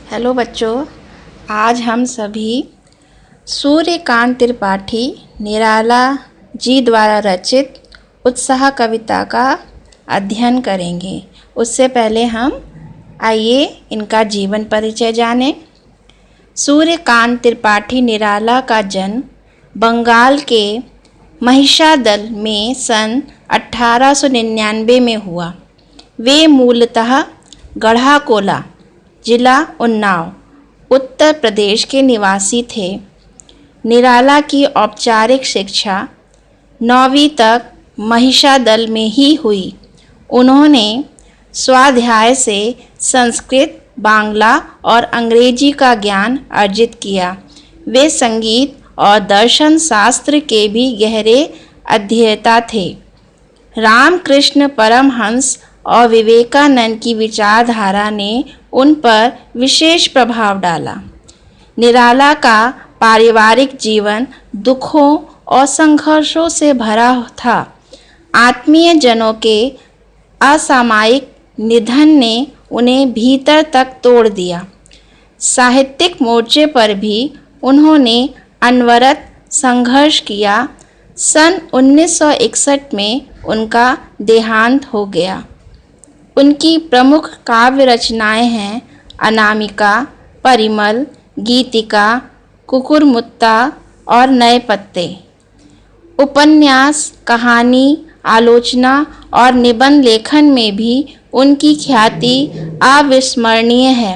Hello बच्चों, आज हम सभी सूर्यकांत त्रिपाठी निराला जी द्वारा रचित उत्साह कविता का अध्ययन करेंगे। उससे पहले हम आइए इनका जीवन परिचय जानें। सूर्यकांत त्रिपाठी निराला का जन्म बंगाल के महिषादल में सन 1899 में हुआ। वे मूलतः गढ़ाकोला, जिला उन्नाव, उत्तर प्रदेश के निवासी थे। निराला की औपचारिक शिक्षा 9वीं तक महिषादल में ही हुई। उन्होंने स्वाध्याय से संस्कृत, बांग्ला और अंग्रेजी का ज्ञान अर्जित किया। वे संगीत और दर्शन शास्त्र के भी गहरे अध्येता थे। रामकृष्ण परमहंस और विवेकानंद की विचारधारा ने उन पर विशेष प्रभाव डाला। निराला का पारिवारिक जीवन दुखों और संघर्षों से भरा था। आत्मीय जनों के असामयिक निधन ने उन्हें भीतर तक तोड़ दिया। साहित्यिक मोर्चे पर भी उन्होंने अनवरत संघर्ष किया। सन 1961 में उनका देहांत हो गया। उनकी प्रमुख काव्य रचनाएं हैं अनामिका, परिमल, गीतिका, कुकुरमुत्ता और नए पत्ते। उपन्यास, कहानी, आलोचना और निबंध लेखन में भी उनकी ख्याति अविस्मरणीय है।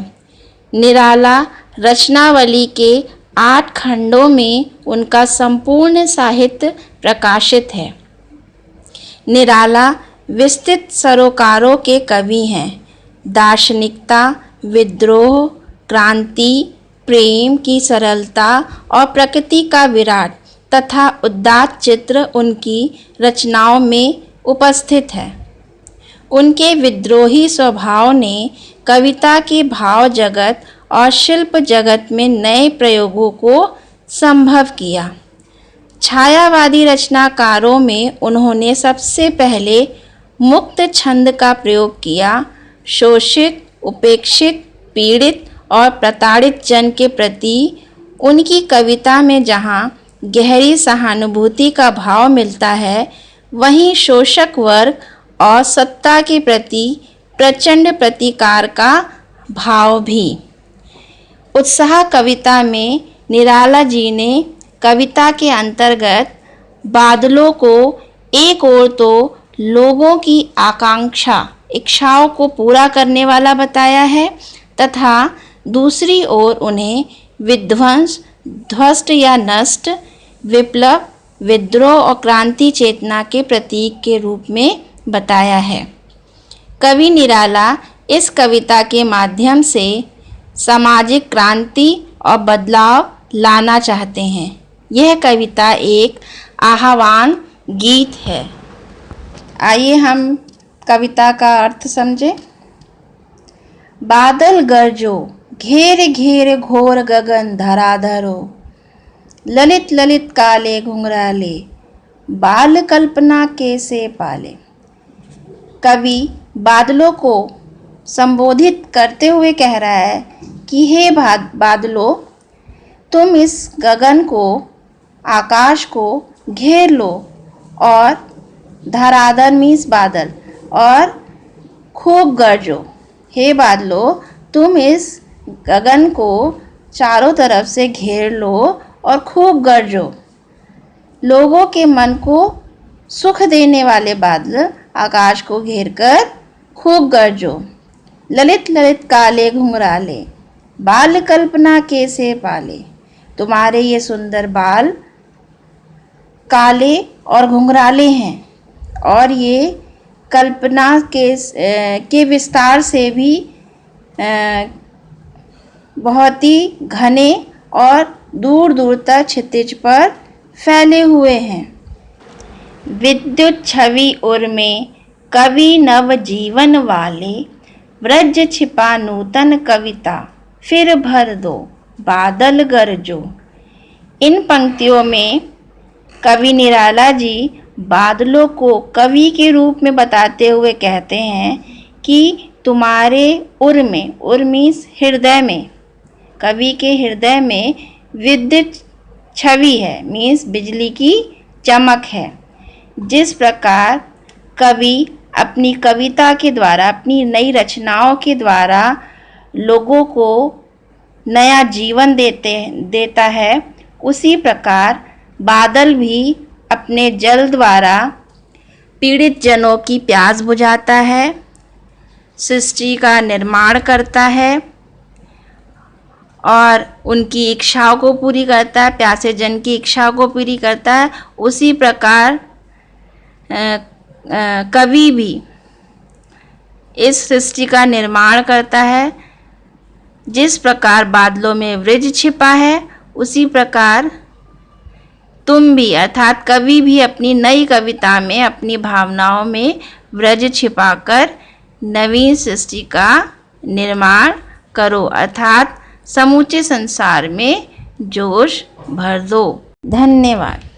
निराला रचनावली के 8 खंडों में उनका संपूर्ण साहित्य प्रकाशित है। निराला विस्तृत सरोकारों के कवि हैं। दार्शनिकता, विद्रोह, क्रांति, प्रेम की सरलता और प्रकृति का विराट तथा उदात्त चित्र उनकी रचनाओं में उपस्थित है। उनके विद्रोही स्वभाव ने कविता के भाव जगत और शिल्प जगत में नए प्रयोगों को संभव किया। छायावादी रचनाकारों में उन्होंने सबसे पहले मुक्त छंद का प्रयोग किया। शोषित, उपेक्षित, पीड़ित और प्रताड़ित जन के प्रति उनकी कविता में जहाँ गहरी सहानुभूति का भाव मिलता है, वहीं शोषक वर्ग और सत्ता के प्रति प्रचंड प्रतिकार का भाव भी। उत्साह कविता में निराला जी ने कविता के अंतर्गत बादलों को एक ओर तो लोगों की आकांक्षा, इच्छाओं को पूरा करने वाला बताया है तथा दूसरी ओर उन्हें विध्वंस, ध्वस्त या नष्ट, विप्लव, विद्रोह और क्रांति चेतना के प्रतीक के रूप में बताया है। कवि निराला इस कविता के माध्यम से सामाजिक क्रांति और बदलाव लाना चाहते हैं। यह कविता एक आह्वान गीत है। आइए हम कविता का अर्थ समझें। बादल गरजो, घेर घेर घोर गगन धराधरो, ललित ललित काले घुंघराले, बाल कल्पना कैसे पाले। कवि बादलों को संबोधित करते हुए कह रहा है कि हे बादलों, तुम इस गगन को, आकाश को घेर लो और धराधर मीन्स बादल और खूब गरजो। हे बादलों, तुम इस गगन को चारों तरफ से घेर लो और खूब गरजो। लोगों के मन को सुख देने वाले बादल आकाश को घेरकर खूब गरजो। ललित ललित काले घुंघराले, बाल कल्पना कैसे पाले। तुम्हारे ये सुंदर बाल काले और घुंघराले हैं और ये कल्पना के विस्तार से भी बहुत ही घने और दूर दूर तक क्षितिज पर फैले हुए हैं। विद्युत छवि उर में कवि नव जीवन वाले, ब्रज छिपा नूतन कविता, फिर भर दो बादल गरजो। इन पंक्तियों में कवि निराला जी बादलों को कवि के रूप में बताते हुए कहते हैं कि तुम्हारे उर में, उर मीन्स हृदय में, कवि के हृदय में विद्युत छवि है, मीन्स बिजली की चमक है। जिस प्रकार कवि अपनी कविता के द्वारा, अपनी नई रचनाओं के द्वारा लोगों को नया जीवन देता है, उसी प्रकार बादल भी अपने जल द्वारा पीड़ित जनों की प्यास बुझाता है, सृष्टि का निर्माण करता है और उनकी इच्छाओं को पूरी करता है, प्यासे जन की इच्छाओं को पूरी करता है। उसी प्रकार कवि भी इस सृष्टि का निर्माण करता है। जिस प्रकार बादलों में वृज छिपा है, उसी प्रकार तुम भी अर्थात कवि भी अपनी नई कविता में, अपनी भावनाओं में व्रज छिपाकर नवीन सृष्टि का निर्माण करो, अर्थात समूचे संसार में जोश भर दो। धन्यवाद।